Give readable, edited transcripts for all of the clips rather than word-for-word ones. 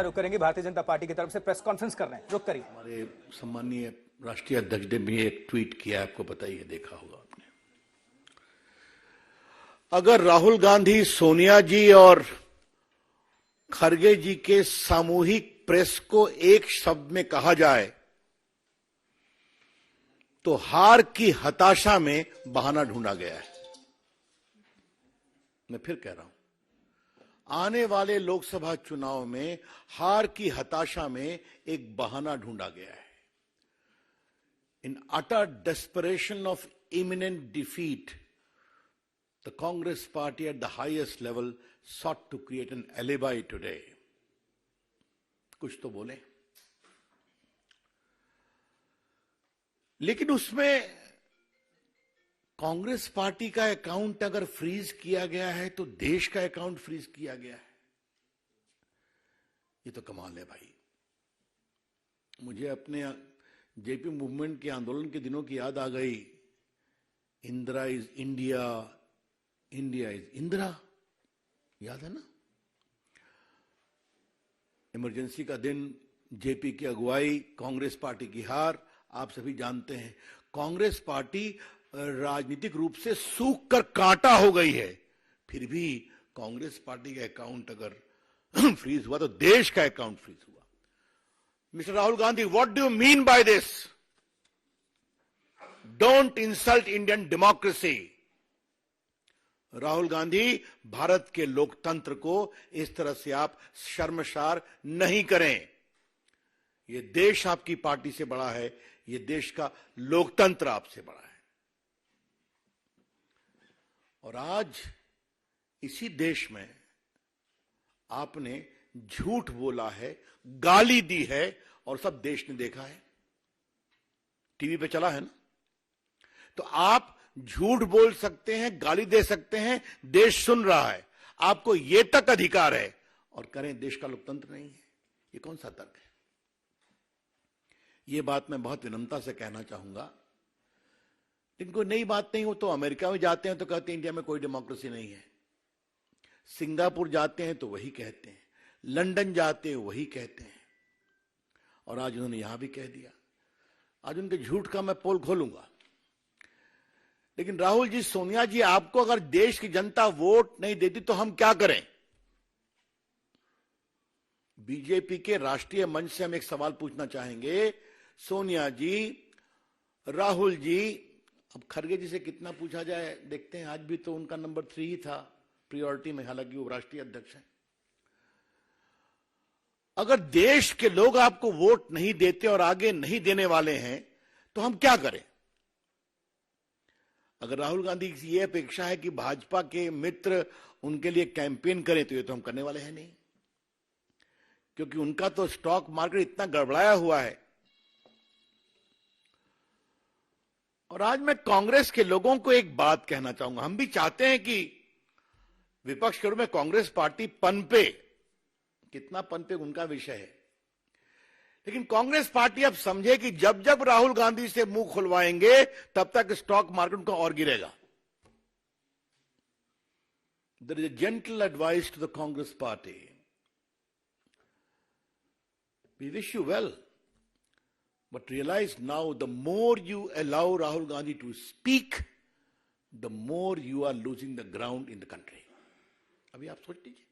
रुक करेंगे। भारतीय जनता पार्टी की तरफ से प्रेस कॉन्फ्रेंस कर रहे हैं, रुक करिए। हमारे सम्मानीय राष्ट्रीय अध्यक्ष ने भी एक ट्वीट किया, आपको पता ही है, देखा होगा आपने। अगर राहुल गांधी, सोनिया जी और खरगे जी के सामूहिक प्रेस को एक शब्द में कहा जाए तो हार की हताशा में बहाना ढूंढा गया है। मैं फिर कह रहा हूं, आने वाले लोकसभा चुनाव में हार की हताशा में एक बहाना ढूंढा गया है। इन utter desperation of imminent defeat, the Congress party at the highest level sought to create an alibi today. कुछ तो बोले, लेकिन उसमें कांग्रेस पार्टी का अकाउंट अगर फ्रीज किया गया है तो देश का अकाउंट फ्रीज किया गया है। ये तो कमाल है भाई। मुझे अपने जेपी मूवमेंट के आंदोलन के दिनों की याद आ गई। Indira is India, India is Indira, याद है ना? इमरजेंसी का दिन, जेपी की अगुवाई, कांग्रेस पार्टी की हार, आप सभी जानते हैं। कांग्रेस पार्टी राजनीतिक रूप से सूख कर कांटा हो गई है, फिर भी कांग्रेस पार्टी का अकाउंट अगर फ्रीज हुआ तो देश का अकाउंट फ्रीज हुआ। Mister Rahul Gandhi, what do you mean by this? Don't insult Indian democracy. Rahul Gandhi, Bharat के लोकतंत्र को इस तरह से आप शर्मसार नहीं करें। यह देश आपकी पार्टी से बड़ा है, यह देश का लोकतंत्र आपसे बड़ा है। और आज इसी देश में आपने झूठ बोला है, गाली दी है, और सब देश ने देखा है, टीवी पे चला है ना। तो आप झूठ बोल सकते हैं, गाली दे सकते हैं, देश सुन रहा है, आपको यह तक अधिकार है, और करें देश का लोकतंत्र नहीं है। ये कौन सा तर्क है? ये बात मैं बहुत विनम्रता से कहना चाहूंगा। जिनको नई बात नहीं हो तो अमेरिका में जाते हैं तो कहते हैं इंडिया में कोई डेमोक्रेसी नहीं है, सिंगापुर जाते हैं तो वही कहते हैं, लंदन जाते हैं वही कहते हैं, और आज उन्होंने यहां भी कह दिया। आज उनके झूठ का मैं पोल खोलूंगा। लेकिन राहुल जी, सोनिया जी, आपको अगर देश की जनता वोट नहीं देती तो हम क्या करें? बीजेपी के राष्ट्रीय मंच से हम एक सवाल पूछना चाहेंगे। सोनिया जी, राहुल जी, अब खरगे जी से कितना पूछा जाए देखते हैं। आज भी तो उनका नंबर 3 ही था प्रायोरिटी में, हालांकि वो राष्ट्रीय अध्यक्ष हैं। अगर देश के लोग आपको वोट नहीं देते और आगे नहीं देने वाले हैं तो हम क्या करें? अगर राहुल गांधी की यह अपेक्षा है कि भाजपा के मित्र उनके लिए कैंपेन करें तो ये तो हम करने वाले हैं नहीं, क्योंकि उनका तो स्टॉक मार्केट इतना गड़बड़ाया हुआ है। और आज मैं कांग्रेस के लोगों को एक बात कहना चाहूंगा। हम भी चाहते हैं कि विपक्ष के रूप में कांग्रेस पार्टी पनपे, कितना पनपे उनका विषय है, लेकिन कांग्रेस पार्टी अब समझे कि जब जब राहुल गांधी से मुंह खुलवाएंगे तब तक स्टॉक मार्केट का और गिरेगा। There is a gentle advice to the Congress party, we wish you well, but realize now the more you allow Rahul Gandhi to speak, the more you are losing the ground in the country. अभी आप सोच लीजिए।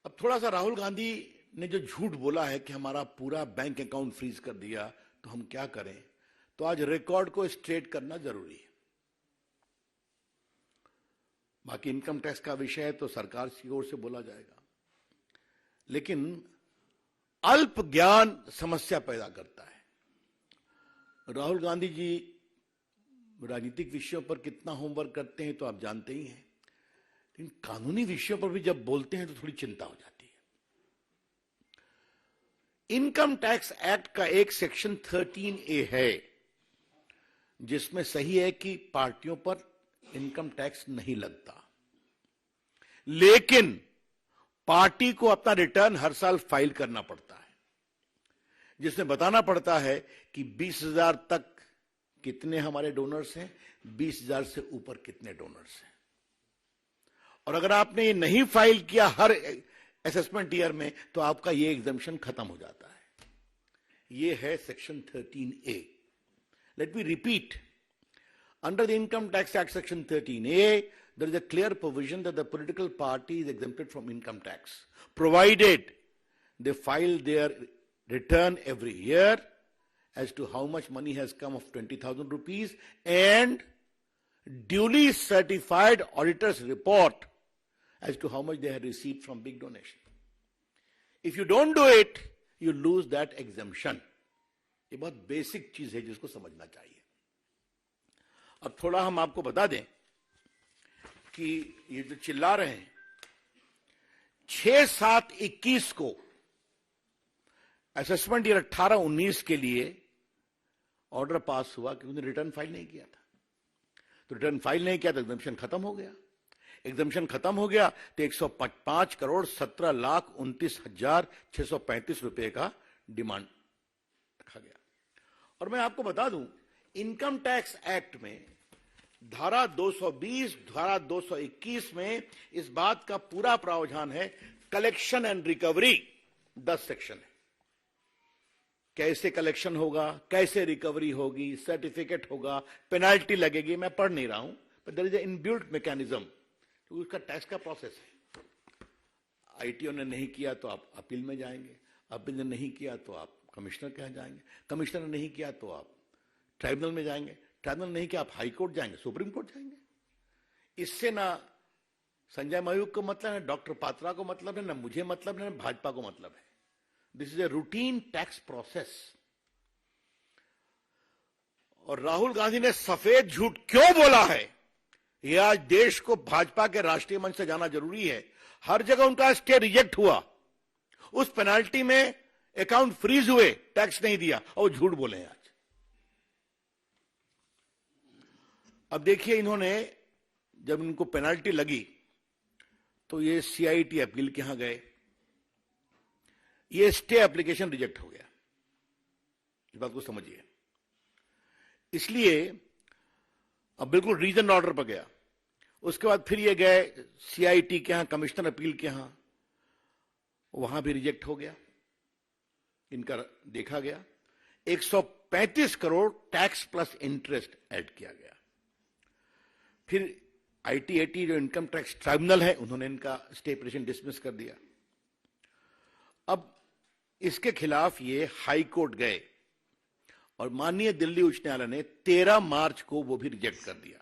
अब थोड़ा सा राहुल गांधी ने जो झूठ बोला है कि हमारा पूरा बैंक अकाउंट फ्रीज कर दिया तो हम क्या करें, तो आज रिकॉर्ड को स्ट्रेट करना जरूरी है। बाकी इनकम टैक्स का विषय है तो सरकार की ओर से बोला जाएगा, लेकिन अल्प ज्ञान समस्या पैदा करता है। राहुल गांधी जी राजनीतिक विषयों पर कितना होमवर्क करते हैं तो आप जानते ही हैं, लेकिन कानूनी विषयों पर भी जब बोलते हैं तो थोड़ी चिंता हो जाती है। इनकम टैक्स एक्ट का एक सेक्शन 13A है जिसमें सही है कि पार्टियों पर इनकम टैक्स नहीं लगता, लेकिन पार्टी को अपना रिटर्न हर साल फाइल करना पड़ता है, जिसमें बताना पड़ता है कि 20,000 तक कितने हमारे डोनर्स हैं, 20,000 से ऊपर कितने डोनर्स हैं। और अगर आपने ये नहीं फाइल किया हर असेसमेंट ईयर में, तो आपका ये एग्जम्पशन खत्म हो जाता है। ये है section 13A। Let me repeat, under the Income Tax Act section 13A, there is a clear provision that the political party is exempted from income tax, provided they file their return every year as to how much money has come of 20,000 rupees and duly certified auditor's report as to how much they had received from big donation. If you don't do it, you lose that exemption. ये बहुत basic चीज है जिसको समझना चाहिए। अब थोड़ा हम आपको बता दें कि ये जो चिल्ला रहे हैं, 6/7/21 को असेसमेंट ईयर 18-19 के लिए ऑर्डर पास हुआ कि उन्होंने रिटर्न फाइल नहीं किया था। तो रिटर्न फाइल नहीं किया तो एग्जम्पशन खत्म हो गया। एग्जम्पशन खत्म हो गया तो 105,17,29,635 रुपए का डिमांड रखा गया। और मैं आपको बता दूं, इनकम टैक्स एक्ट में धारा 220, धारा 221 में इस बात का पूरा प्रावधान है। कलेक्शन एंड रिकवरी 10 सेक्शन है। कैसे कलेक्शन होगा, कैसे रिकवरी होगी, सर्टिफिकेट होगा, पेनाल्टी लगेगी, मैं पढ़ नहीं रहा हूं, but there is a inbuilt mechanism. तो उसका टैक्स का प्रोसेस है। आईटीओ ने नहीं किया तो आप अपील में जाएंगे, अपील ने नहीं किया तो आप कमिश्नर के यहां जाएंगे, कमिश्नर ने नहीं किया तो आप ट्राइब्यूनल में जाएंगे, ट्राइब्यूनल नहीं किया आप हाई कोर्ट जाएंगे, सुप्रीम कोर्ट जाएंगे। इससे ना संजय मयूख को मतलब है, डॉक्टर पात्रा को मतलब है, ना मुझे मतलब है, ना भाजपा को मतलब है। This is a routine tax process. और राहुल गांधी ने सफेद झूठ क्यों बोला है, यह आज देश को भाजपा के राष्ट्रीय मंच से जाना जरूरी है। हर जगह उनका स्टे रिजेक्ट हुआ, उस पेनाल्टी में अकाउंट फ्रीज हुए, टैक्स नहीं दिया, और झूठ बोले हैं आज। अब देखिए, इन्होंने जब इनको पेनाल्टी लगी तो ये सीआईटी अपील के यहां गए, ये स्टे एप्लीकेशन रिजेक्ट हो गया। इस बात को समझिए। इसलिए अब बिल्कुल रीजन ऑर्डर पर गया। उसके बाद फिर ये गए सीआईटी के यहां, कमिश्नर अपील के यहां, वहां भी रिजेक्ट हो गया। इनका देखा गया 135 crore tax plus interest add किया गया। फिर आईटीएटी जो इनकम टैक्स ट्राइब्यूनल है, उन्होंने इनका स्टे पिटीशन डिसमिस कर दिया। अब इसके खिलाफ ये हाई कोर्ट गए और माननीय दिल्ली उच्च न्यायालय ने 13 मार्च को वो भी रिजेक्ट कर दिया।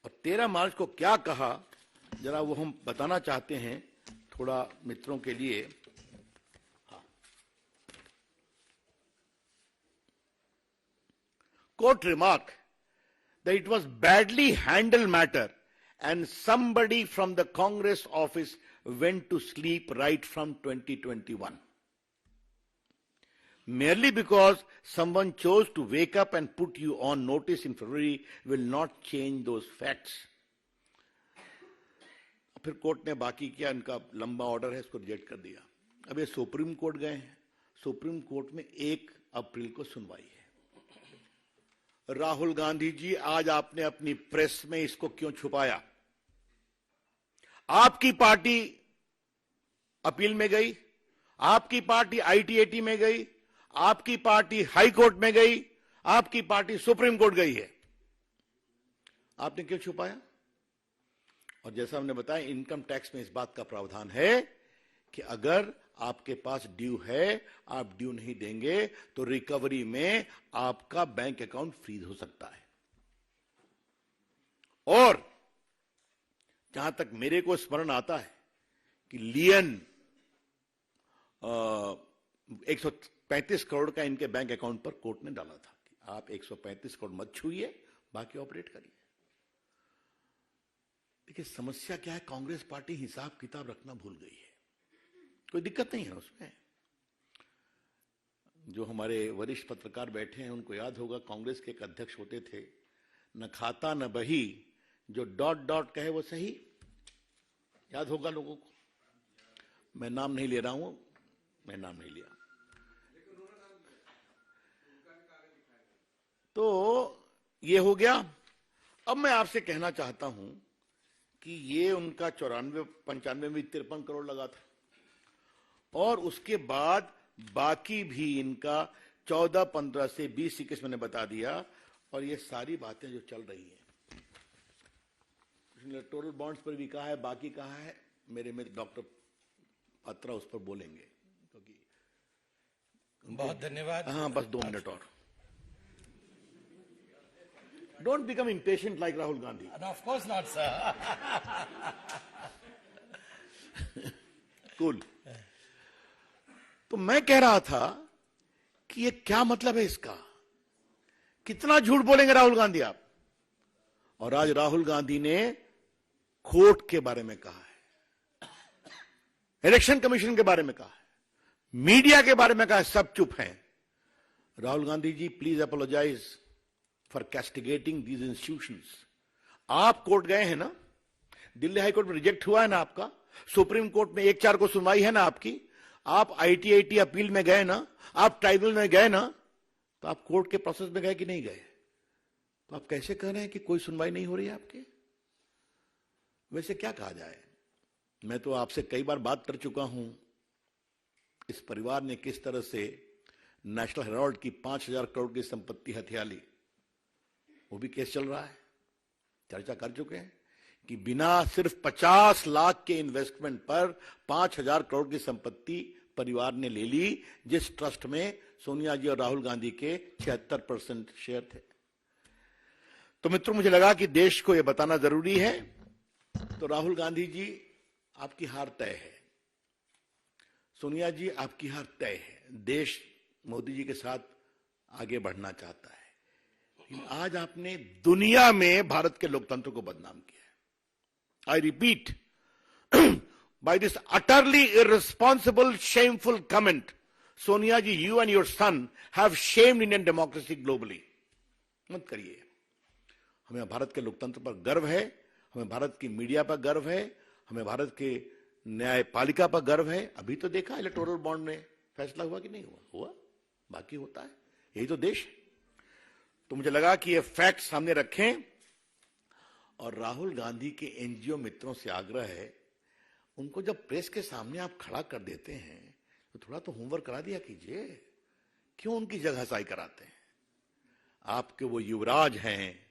और 13 मार्च को क्या कहा, जरा वो हम बताना चाहते हैं थोड़ा मित्रों के लिए। Court remark that it was badly handled matter and somebody from the Congress office went to sleep right from 2021. Merely because someone chose to wake up and put you on notice in February will not change those facts. फिर court ने बाकी किया, इनका लंबा order है, इसको reject कर दिया। अब ये सुप्रीम कोर्ट गए हैं। सुप्रीम कोर्ट में 1 अप्रैल को सुनवाई है। राहुल गांधी जी, आज आपने अपनी प्रेस में इसको क्यों छुपाया? आपकी पार्टी अपील में गई, आपकी पार्टी आईटीएटी में गई, आपकी पार्टी हाई कोर्ट में गई, आपकी पार्टी सुप्रीम कोर्ट गई है। आपने क्यों छुपाया? और जैसा हमने बताया, इनकम टैक्स में इस बात का प्रावधान है कि अगर आपके पास ड्यू है, आप ड्यू नहीं देंगे तो रिकवरी में आपका बैंक अकाउंट फ्रीज हो सकता है। और जहां तक मेरे को स्मरण आता है कि लियन 135 करोड़ का इनके बैंक अकाउंट पर कोर्ट ने डाला था कि आप 135 करोड़ मत छूइए, बाकी ऑपरेट करिए। देखिए समस्या क्या है, कांग्रेस पार्टी हिसाब किताब रखना भूल गई है। कोई दिक्कत नहीं है उसमें। जो हमारे वरिष्ठ पत्रकार बैठे हैं उनको याद होगा, कांग्रेस के एक अध्यक्ष होते थे, न खाता न बही, जो डॉट डॉट कहे वो सही। याद होगा लोगों को। मैं नाम नहीं ले रहा हूं, मैं नाम नहीं लिया। तो ये हो गया। अब मैं आपसे कहना चाहता हूं कि ये उनका 94, 95 में 53 करोड़ लगा था। और उसके बाद बाकी भी इनका 14, 15 से 20 21 मैंने बता दिया। और ये सारी बातें जो चल रही हैं, इलेक्टोरल बॉन्ड्स पर भी कहा है, बाकी कहा है, मेरे मित्र डॉक्टर पत्रा उस पर बोलेंगे, क्योंकि बहुत धन्यवाद। हाँ, बस 2 मिनट और। Don't become impatient like Rahul Gandhi. Of course not sir. Cool. तो मैं कह रहा था कि ये क्या मतलब है इसका, कितना झूठ बोलेंगे राहुल गांधी आप। और आज राहुल गांधी ने कोर्ट के बारे में कहा है, इलेक्शन कमीशन के बारे में कहा है, मीडिया के बारे में कहा है, सब चुप हैं। Rahul Gandhi ji, please apologise for castigating these institutions. आप कोर्ट गए हैं ना, दिल्ली हाईकोर्ट में रिजेक्ट हुआ है ना आपका, सुप्रीम कोर्ट में 1-4 को सुनवाई है ना आपकी, आप आईटीआईटी अपील में गए ना, आप ट्राइब्यूनल में गए ना, तो आप कोर्ट के प्रोसेस में गए कि नहीं गए? तो आप कैसे कह रहे हैं कि कोई सुनवाई नहीं हो रही है आपके? वैसे क्या कहा जाए, मैं तो आपसे कई बार बात कर चुका हूं, इस परिवार ने किस तरह से नेशनल हेराल्ड की 5,000 करोड़ की संपत्ति हथिया ली, वो भी केस चल रहा है, चर्चा कर चुके हैं कि बिना सिर्फ 50 लाख के इन्वेस्टमेंट पर 5,000 करोड़ की संपत्ति परिवार ने ले ली, जिस ट्रस्ट में सोनिया जी और राहुल गांधी के 76% शेयर थे। तो मित्रों, मुझे लगा कि देश को यह बताना जरूरी है। तो राहुल गांधी जी, आपकी हार तय है, सोनिया जी आपकी हार तय है, देश मोदी जी के साथ आगे बढ़ना चाहता है, लेकिन आज आपने दुनिया में भारत के लोकतंत्र को बदनाम किया है। I repeat, by this utterly irresponsible, shameful comment, Sonia ji, you and your son have shamed Indian democracy globally. मत करिए। हमें भारत के लोकतंत्र पर गर्व है, हमें भारत की मीडिया पर गर्व है, हमें भारत के न्यायपालिका पर गर्व है। अभी तो देखा इलेक्टोरल बॉन्ड में फैसला हुआ कि नहीं हुआ? हुआ, बाकी होता है, यही तो देश। तो मुझे लगा कि ये फैक्ट सामने रखें, और राहुल गांधी के एनजीओ मित्रों से आग्रह है, उनको जब प्रेस के सामने आप खड़ा कर देते हैं तो थोड़ा तो होमवर्क करा दिया कीजिए, क्यों उनकी जगहसाई कराते हैं? आपके वो युवराज हैं,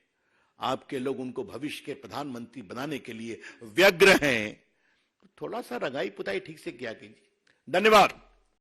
आपके लोग उनको भविष्य के प्रधानमंत्री बनाने के लिए व्यग्र हैं, थोड़ा सा रंगाई पुताई ठीक से किया कीजिए। धन्यवाद।